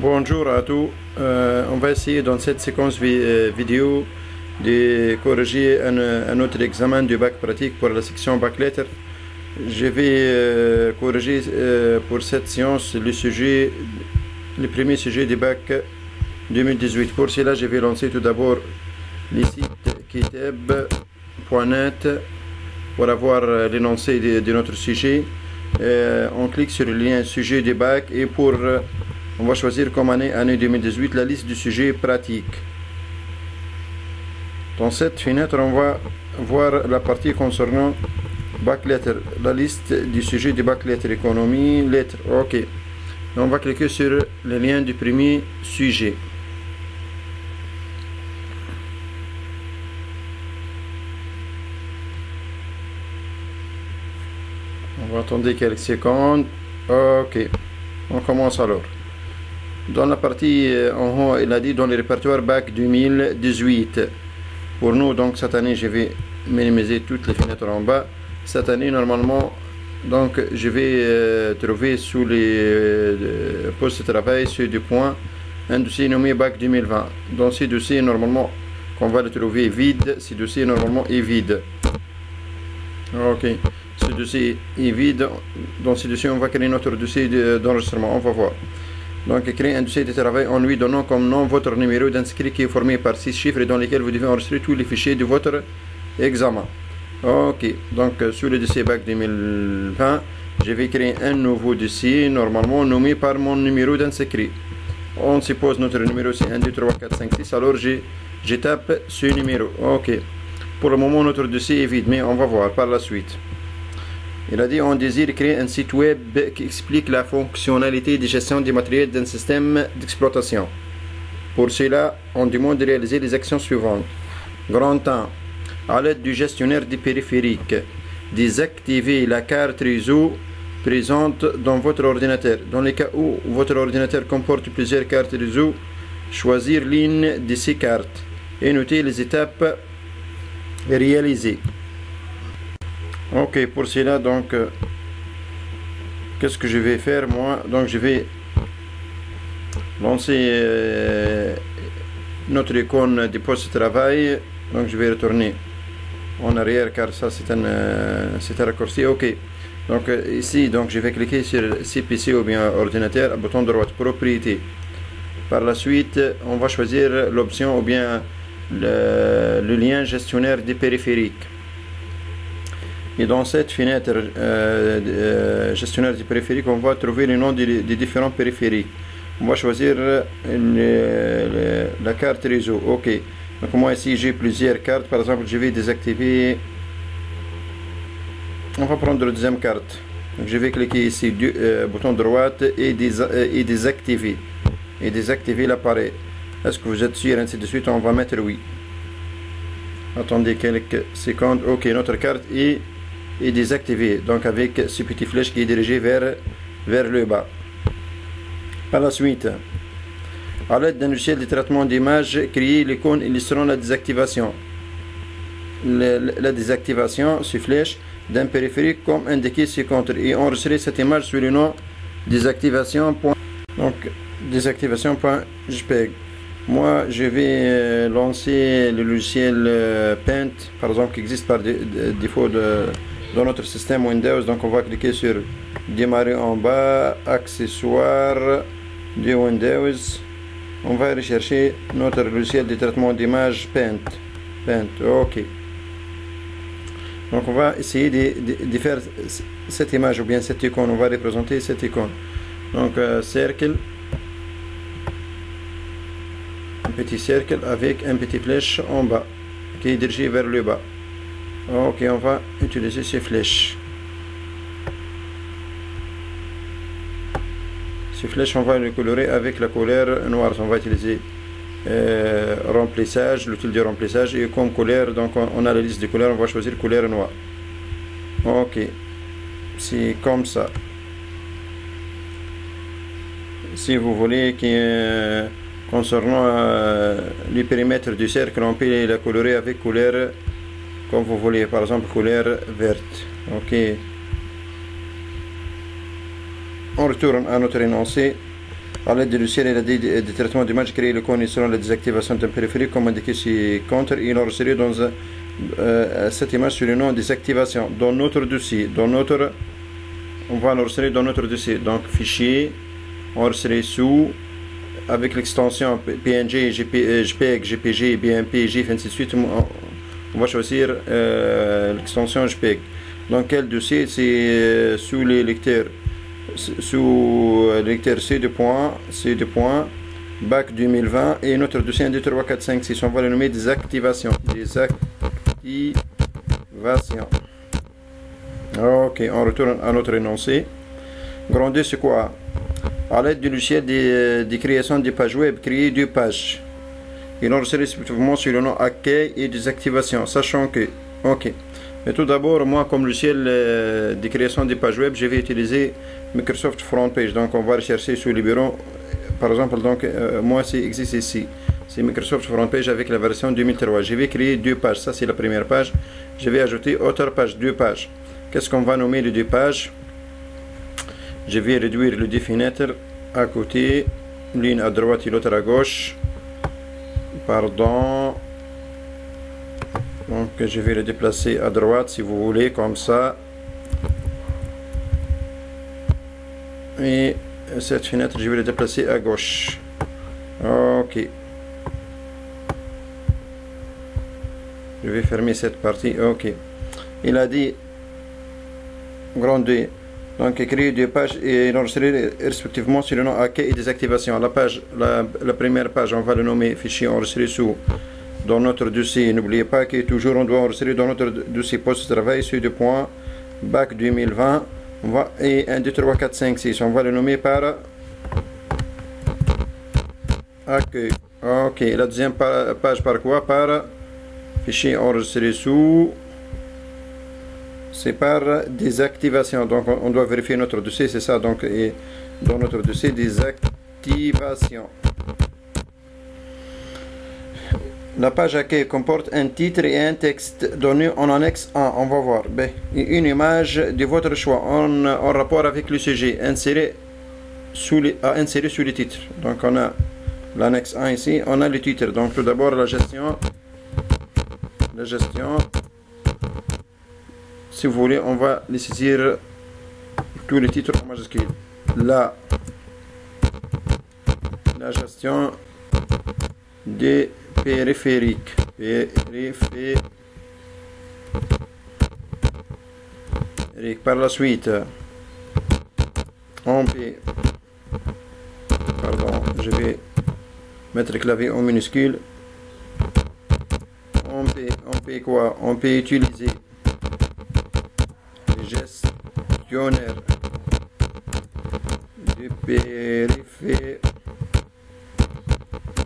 Bonjour à tous. On va essayer dans cette séquence vidéo de corriger un autre examen du bac pratique pour la section bac lettres. Je vais corriger pour cette séance le premier sujet du bac 2018. Pour cela, je vais lancer tout d'abord le site kitab.net pour avoir l'énoncé de notre sujet. On clique sur le lien sujet du bac et on va choisir comme année 2018 la liste du sujet pratique. Dans cette fenêtre, on va voir la partie concernant bac lettres, la liste du sujet du bac lettres, économie, lettres. Ok. On va cliquer sur le lien du premier sujet. On va attendre quelques secondes. Ok. On commence alors. Dans la partie en haut, il a dit dans le répertoire bac 2018. Pour nous, donc cette année, je vais minimiser toutes les fenêtres en bas. Cette année, normalement, donc je vais trouver sous les postes de travail sur du point un dossier nommé bac 2020. Dans ce dossier, normalement, qu'on va le trouver vide. Ce dossier normalement est vide. Ok. Ce dossier est vide. Dans ce dossier, on va créer notre dossier d'enregistrement. On va voir. Donc, créer un dossier de travail en lui donnant comme nom votre numéro d'inscrit qui est formé par 6 chiffres et dans lesquels vous devez enregistrer tous les fichiers de votre examen. Ok, donc sur le dossier bac 2020, je vais créer un nouveau dossier, normalement nommé par mon numéro d'inscrit. On suppose notre numéro c'est 1, 2, 3, 4, 5, 6, alors je tape ce numéro. Ok, pour le moment notre dossier est vide, mais on va voir par la suite. Il a dit on désire créer un site web qui explique la fonctionnalité de gestion du matériel d'un système d'exploitation. Pour cela, on demande de réaliser les actions suivantes. Grand 1. À l'aide du gestionnaire des périphériques, désactiver la carte réseau présente dans votre ordinateur. Dans le cas où votre ordinateur comporte plusieurs cartes réseau, choisir l'une de ces cartes et noter les étapes réalisées. Ok, pour cela, donc, qu'est-ce que je vais faire moi? Donc, je vais lancer notre icône de poste de travail. Donc, je vais retourner en arrière car ça, c'est un raccourci. Ok, donc, ici, donc, je vais cliquer sur CPC ou bien ordinateur, bouton droit, propriété. Par la suite, on va choisir l'option ou bien le lien gestionnaire des périphériques. Et dans cette fenêtre gestionnaire des périphériques, on va trouver le nom des différents périphériques. On va choisir la carte réseau. Ok. Donc moi ici j'ai plusieurs cartes. Par exemple, je vais désactiver. On va prendre la deuxième carte. Donc je vais cliquer ici, bouton droite et désactiver. Et désactiver l'appareil. Est-ce que vous êtes sûr? Ainsi de suite, on va mettre oui. Attendez quelques secondes. Ok, notre carte est désactivée, donc avec ce petit flèche qui est dirigé vers le bas. Par la suite, à l'aide d'un logiciel de traitement d'image, créer l'icône illustrant la désactivation. La désactivation, ce flèche, d'un périphérique comme indiqué ci-contre et enregistrer cette image sur le nom désactivation. Donc, désactivation.jpg. Moi, je vais lancer le logiciel Paint, par exemple, qui existe par défaut dans notre système Windows. Donc, on va cliquer sur démarrer en bas, accessoires de Windows. On va rechercher notre logiciel de traitement d'image Paint. Ok. Donc, on va essayer de faire cette image ou bien cette icône. On va représenter cette icône. Donc, cercle. Petit cercle avec un petit flèche en bas qui est dirigé vers le bas. Ok, on va utiliser ces flèches. Ces flèches, on va les colorer avec la couleur noire. On va utiliser remplissage, l'outil de remplissage et comme couleur, donc on a la liste de couleurs, on va choisir couleur noire. Ok, c'est comme ça. Si vous voulez que concernant le périmètre du cercle, on peut la colorer avec couleur comme vous voulez, par exemple couleur verte. Ok. On retourne à notre énoncé. À l'aide du logiciel, il a dit des traitements d'image, créer le cône selon la désactivation d'un périphérique, comme indiqué ci-contre. Il enregistré dans cette image sur le nom désactivation dans notre dossier. On va l'enregistrer dans notre dossier. Donc, fichier, enregistrer sous, avec l'extension PNG, JPEG, JPG, BMP, GIF, ainsi de suite. On va choisir l'extension JPEG. Dans quel dossier? C'est sous les lecteurs. Sous le lecteur C2., BAC 2020 et notre dossier 1, 2, 3, 4, 5, 6. On va le nommer désactivation. Ok, on retourne à notre énoncé. Grand 2, c'est quoi? À l'aide du logiciel de création des pages web, créer 2 pages. Il enregistre respectivement sur le nom accueil et désactivation, sachant que, ok. Mais tout d'abord, moi, comme logiciel de création des pages web, je vais utiliser Microsoft Front Page. Donc, on va rechercher sur les bureaux. Par exemple, donc, moi, c'est existe ici. C'est Microsoft Front Page avec la version 2003. Je vais créer 2 pages. Ça, c'est la première page. Je vais ajouter autre page, 2 pages. Qu'est-ce qu'on va nommer les 2 pages? Je vais réduire les 2 fenêtres à côté. L'une à droite et l'autre à gauche. Pardon. Donc je vais le déplacer à droite si vous voulez, comme ça. Et cette fenêtre, je vais la déplacer à gauche. Ok. Je vais fermer cette partie. Ok. Il a dit grand 2. Donc créer 2 pages et l'enregistrer respectivement sur le nom accueil et désactivation. La première page, on va le nommer fichier enregistré sous. Dans notre dossier, n'oubliez pas que toujours on doit enregistrer dans notre dossier poste de travail sur 2 points, BAC 2020, et 1, 2, 3, 4, 5, 6. On va le nommer par accueil. Ok, la deuxième page par quoi? Par fichier enregistré sous. C'est par désactivation. Donc on doit vérifier notre dossier, c'est ça. Donc et dans notre dossier, désactivation. La page accueil comporte un titre et un texte donné en annexe 1. On va voir. Une image de votre choix en rapport avec le sujet inséré sous les titres. Donc on a l'annexe 1 ici. On a le titre. Donc tout d'abord la gestion. Si vous voulez, on va les saisir tous les titres en majuscule. La gestion des périphériques. Par la suite, on peut, pardon, je vais mettre le clavier en minuscule. On peut quoi? On peut utiliser le gestionnaire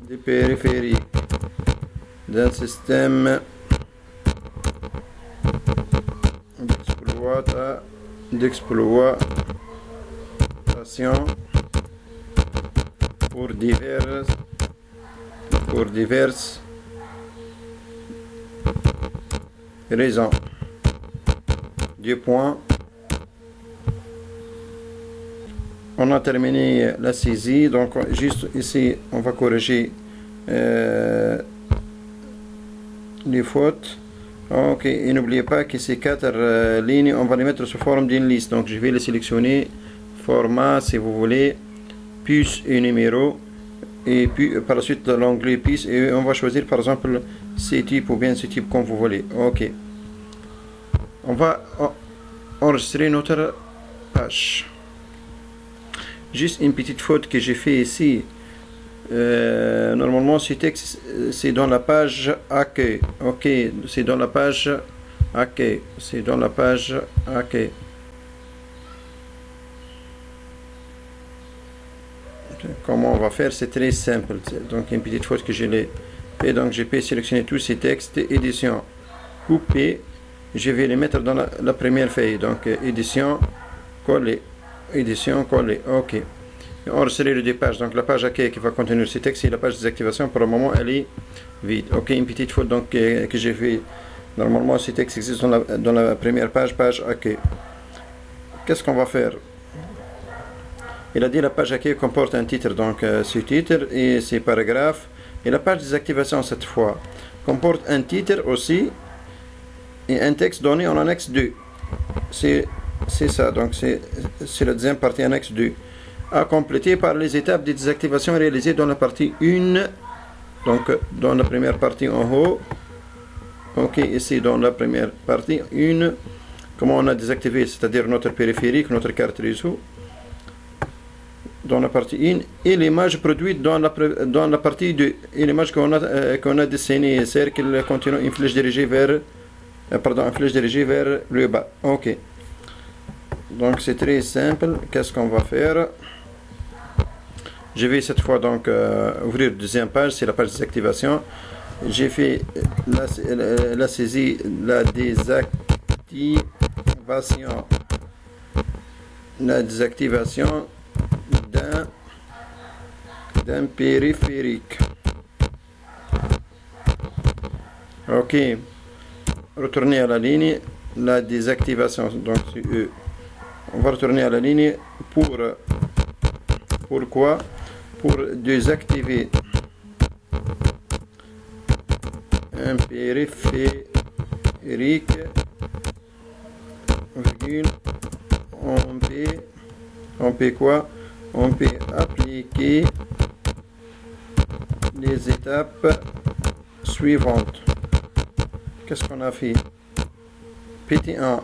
des périphériques d'un système d'exploitation pour diverses raisons. 2 points. On a terminé la saisie, donc juste ici on va corriger les fautes. Ok, et n'oubliez pas que ces 4 lignes, on va les mettre sous forme d'une liste. Donc je vais les sélectionner, format si vous voulez, puce et numéro, et puis par la suite l'onglet puce, et on va choisir par exemple ces types ou bien ce type comme vous voulez. Ok, on va enregistrer notre page. Juste une petite faute que j'ai fait ici. Normalement ce texte c'est dans la page accueil. Ok, c'est dans la page accueil. Comment on va faire? C'est très simple. Donc une petite faute que je l'ai fait. Donc je peux sélectionner tous ces textes, édition, couper. Je vais les mettre dans la première feuille. Donc édition, coller. Ok. Enregistrer les 2 pages. Donc la page accueil qui va contenir ces textes et la page désactivation, pour le moment elle est vide. Ok, une petite faute donc que j'ai fait. Normalement ces textes existent dans la première page accueil. Qu'est-ce qu'on va faire? Il a dit la page accueil comporte un titre, donc ce titre et ses paragraphes. Et la page des activations cette fois comporte un titre aussi et un texte donné en annexe 2. C'est ça, donc c'est la deuxième partie annexe 2. À compléter par les étapes de désactivation réalisées dans la partie 1. Donc dans la première partie en haut. Ok, ici dans la première partie 1. Comment on a désactivé, c'est-à-dire notre périphérique, notre carte réseau. Dans la partie 1 et l'image produite dans la partie 2 et l'image qu'on a dessinée, cercle contenant une flèche dirigée vers le bas. Ok, donc c'est très simple. Qu'est-ce qu'on va faire? Je vais cette fois donc ouvrir la deuxième page, c'est la page des activations. J'ai fait la saisie, la désactivation d'un périphérique. Ok, retourner à la ligne, la désactivation, donc c'est E. On va retourner à la ligne pourquoi? Pour désactiver un périphérique, virgule, on peut quoi? On peut appliquer les étapes suivantes. Qu'est-ce qu'on a fait? PT1.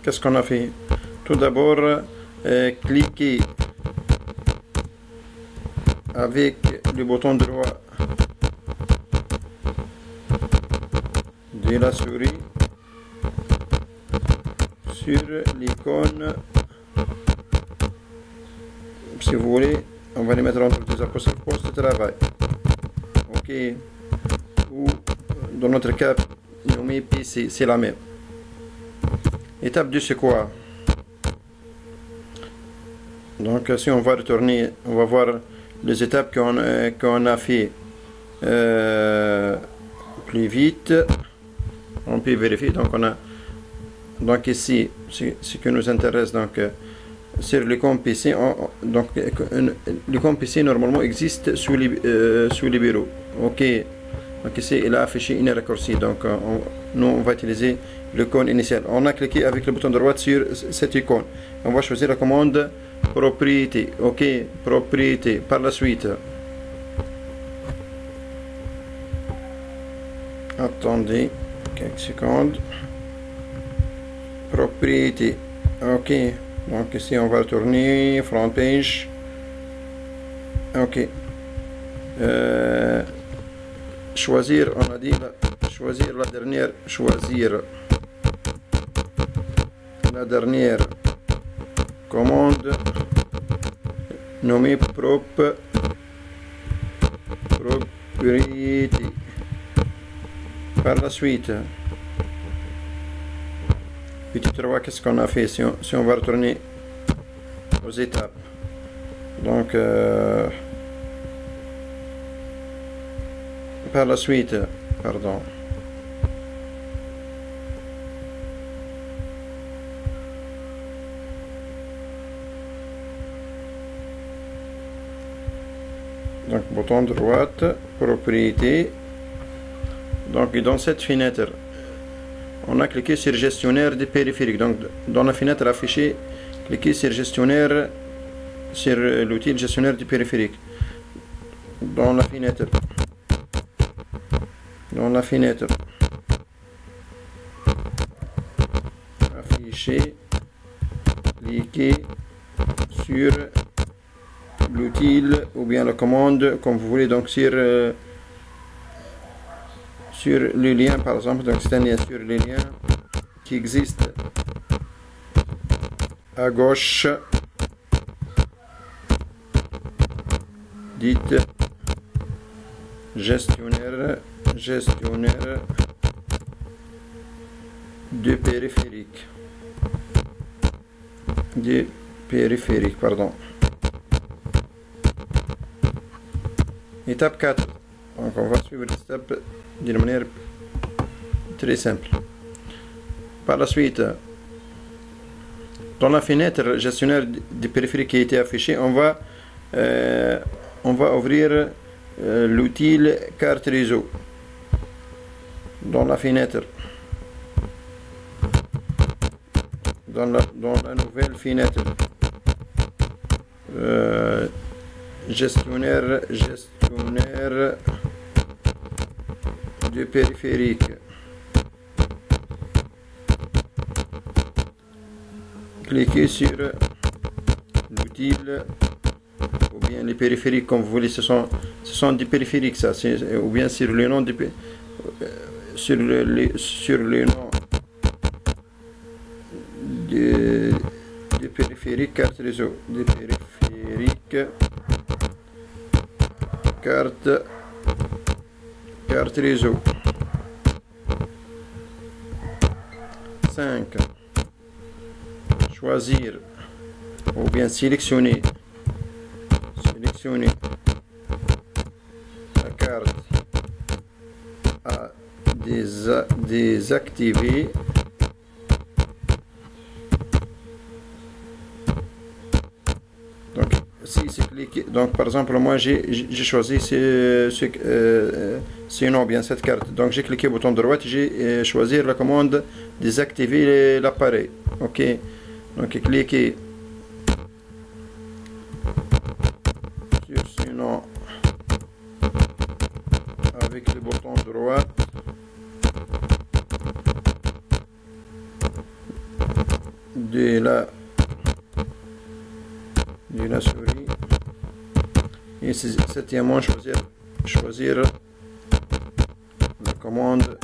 Qu'est-ce qu'on a fait? Tout d'abord, cliquez avec le bouton droit de la souris sur l'icône. Si vous voulez, on va les mettre entre des apostrophes poste de travail. Ok. Ou dans notre cas, nommé PC, c'est la même. Étape 2, c'est quoi? Donc, si on va retourner, on va voir les étapes qu'on a fait plus vite. On peut vérifier. Donc ici, ce qui nous intéresse, donc sur l'icône PC, donc l'icône PC normalement existe sous les bureaux. Ok. Donc ici, il a affiché une raccourci. Donc nous, on va utiliser l'icône initiale. On a cliqué avec le bouton droit sur cette icône. On va choisir la commande propriété. Ok, propriété. Par la suite, attendez quelques secondes. Propriété. Ok. Donc ici, on va retourner front page. Ok. Choisir, on a dit choisir la dernière commande nommée propriété. Par la suite, petit 3, qu'est-ce qu'on a fait? Si on va retourner aux étapes, donc par la suite, pardon. Donc bouton droite, propriété. Donc dans cette fenêtre, on a cliqué sur gestionnaire des périphériques. Donc dans la fenêtre affichée, cliquez sur gestionnaire, sur l'outil gestionnaire du périphérique. Dans la fenêtre, affiché, cliquez sur l'outil ou bien la commande comme vous voulez, donc sur le lien par exemple. Donc c'est un lien sur le lien qui existe à gauche, dites gestionnaire de périphérique, pardon. Étape 4. Donc on va suivre l'étape d'une manière très simple. Par la suite, dans la fenêtre gestionnaire des périphériques qui a été affichée, on va ouvrir l'outil carte réseau. Dans la fenêtre, dans la nouvelle fenêtre, gestionnaire du périphérique. Cliquez sur l'outil ou bien les périphériques comme vous voulez. Ce sont des périphériques, ça, ou bien sur le nom des sur le nom des périphériques carte réseau, des périphériques carte réseau. 5. Choisir ou bien sélectionner la carte à désactiver. Donc si c'est cliqué, donc par exemple moi j'ai choisi ce nom, bien cette carte, donc j'ai cliqué bouton droit, j'ai choisir la commande désactiver l'appareil. Ok, donc cliquez sur ce nom avec le bouton droit de la souris, et septièmement choisir la commande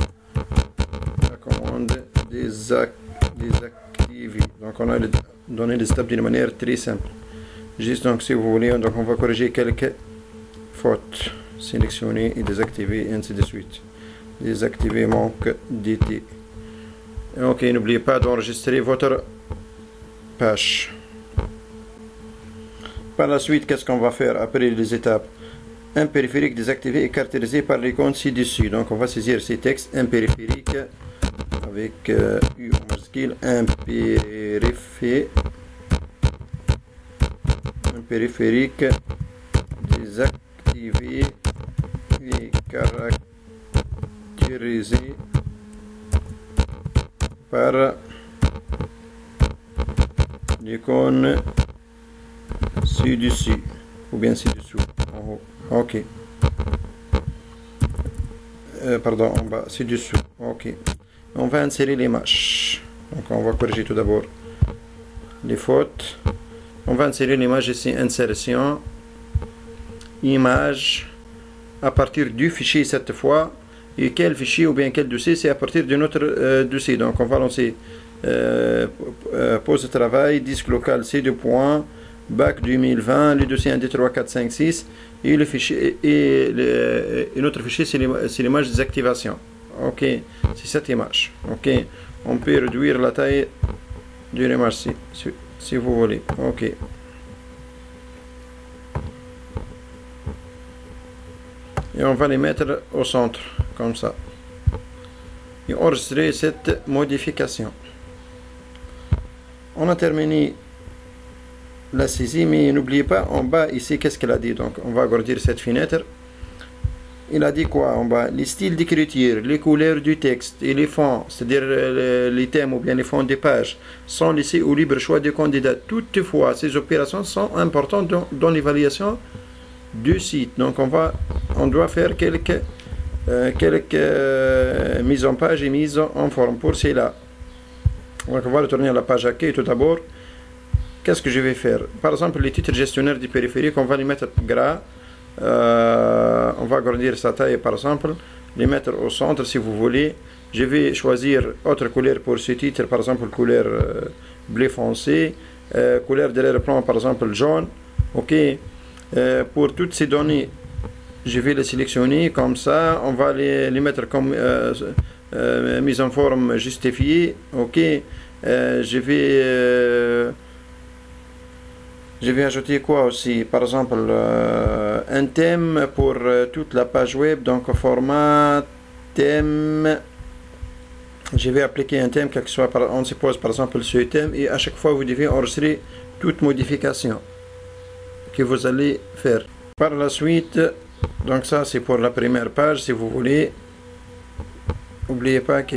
désactiver. Donc on a donné les étapes d'une manière très simple. Juste donc si vous voulez, donc on va corriger quelques fautes. Sélectionner et désactiver, et ainsi de suite. Désactiver manque d'été. Ok, n'oubliez pas d'enregistrer votre page. Par la suite, qu'est-ce qu'on va faire après les étapes? Un périphérique désactivé et caractérisé par l'icône ci-dessus. Donc on va saisir ces textes. Un périphérique avec U majuscule, un périphérique désactivé et caractérisé par l'icône ci-dessus ou bien ci-dessous, en haut. Ok, pardon, en bas, ci-dessous. Ok, on va insérer l'image. Donc on va corriger tout d'abord les fautes. On va insérer l'image ici, insertion image, à partir du fichier cette fois. Et quel fichier ou bien quel dossier? C'est à partir de notre dossier. Donc on va lancer pause de travail, disque local C2 points, bac 2020, le dossier 1, 2, 3, 4, 5, 6, et le fichier et notre fichier c'est l'image désactivation. Ok, c'est cette image. Ok, on peut réduire la taille de l'image si vous voulez. Ok, et on va les mettre au centre comme ça et enregistrer cette modification. On a terminé la saisie, mais n'oubliez pas en bas ici qu'est-ce qu'elle a dit. Donc on va agrandir cette fenêtre. Il a dit quoi en bas? Les styles d'écriture, les couleurs du texte et les fonds, c'est-à-dire les thèmes ou bien les fonds des pages, sont laissés au libre choix du candidat. Toutefois, ces opérations sont importantes dans l'évaluation du site. Donc on doit faire quelques mises en page et mises en forme. Pour cela, donc on va retourner à la page accueil tout d'abord. Qu'est-ce que je vais faire? Par exemple, les titres gestionnaires du périphérique, on va les mettre gras. On va agrandir sa taille, par exemple, les mettre au centre si vous voulez. Je vais choisir autre couleur pour ce titre, par exemple couleur bleu foncé, couleur de l'air-plan par exemple jaune. Ok, pour toutes ces données je vais les sélectionner comme ça, on va les mettre comme mise en forme justifiée. Ok, je vais ajouter quoi aussi? Par exemple, un thème pour toute la page web, donc format thème je vais appliquer un thème, quel que soit, on suppose par exemple ce thème, et à chaque fois vous devez enregistrer toute modification que vous allez faire. Par la suite, donc ça c'est pour la première page, si vous voulez. N'oubliez pas que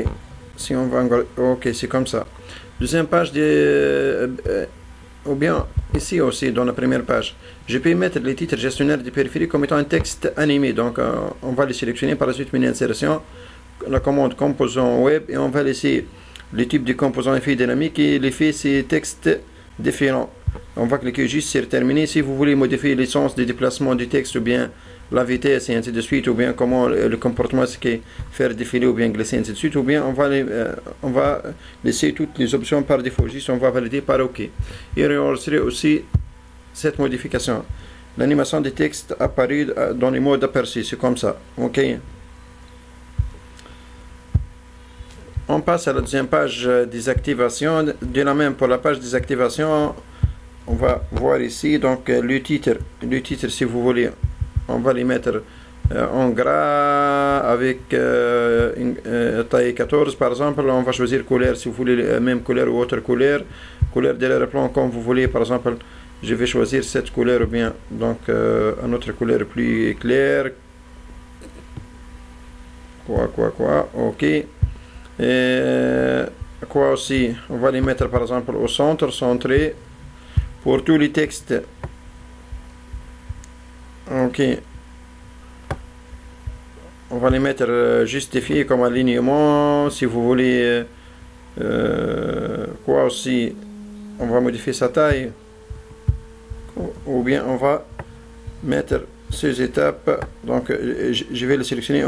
si on va... Ok, c'est comme ça. Deuxième page, ou bien ici aussi dans la première page, je peux mettre les titres gestionnaires de périphérie comme étant un texte animé. Donc on va les sélectionner, par la suite une insertion, la commande composant web, et on va laisser le type de composant effet dynamique et l'effet c'est texte différent. On va cliquer juste sur terminer. Si vous voulez modifier le sens de déplacement du texte ou bien la vitesse et ainsi de suite, ou bien comment le comportement c'est que faire défiler ou bien glisser ainsi de suite, ou bien on va laisser toutes les options par défaut, juste on va valider par OK et enregistrer aussi cette modification. L'animation des textes apparue dans les modes aperçus, c'est comme ça. OK. On passe à la deuxième page des activations. De la même pour la page des activations, on va voir ici donc le titre si vous voulez, on va les mettre en gras avec une taille 14 par exemple. On va choisir couleur si vous voulez, même couleur ou autre couleur de l'arrière-plan comme vous voulez. Par exemple, je vais choisir cette couleur ou bien donc une autre couleur plus claire. OK. Quoi aussi, on va les mettre par exemple au centre, centré pour tous les textes. OK. On va les mettre justifiés comme alignement si vous voulez. Quoi aussi, on va modifier sa taille, ou bien on va mettre ces étapes. Donc je vais le sélectionner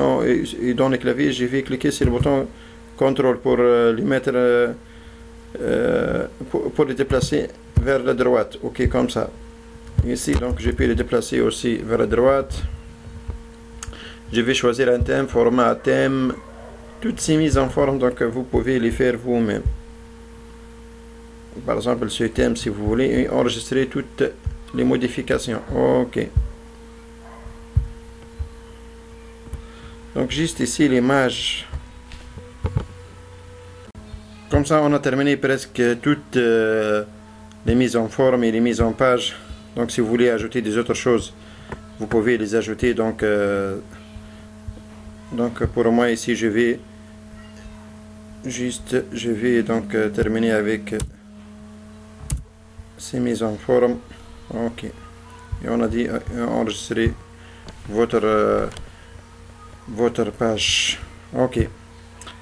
et dans le clavier je vais cliquer sur le bouton CTRL pour les mettre pour les déplacer vers la droite. OK, comme ça. Ici donc je peux les déplacer aussi vers la droite. Je vais choisir un thème, format thème, toutes ces mises en forme, donc vous pouvez les faire vous-même. Par exemple ce thème si vous voulez, et enregistrer toutes les modifications. OK. Donc juste ici l'image. Comme ça on a terminé presque toutes les mises en forme et les mises en page. Donc si vous voulez ajouter des autres choses, vous pouvez les ajouter. Donc pour moi ici je vais donc terminer avec ces mises en forme. OK. Et on a dit enregistrer votre page. OK.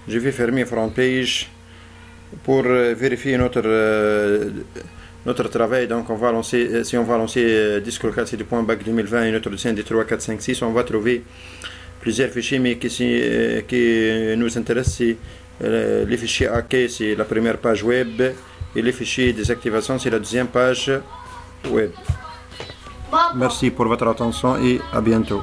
Je vais fermer front page pour vérifier notre travail. Donc on va lancer, si on va lancer disque local CD.bac 2020 et notre dessin des 3, 4, 5, 6, on va trouver plusieurs fichiers, mais qui nous intéressent, c'est les fichiers AK, c'est la première page web, et les fichiers des activations, c'est la deuxième page web. Merci pour votre attention et à bientôt.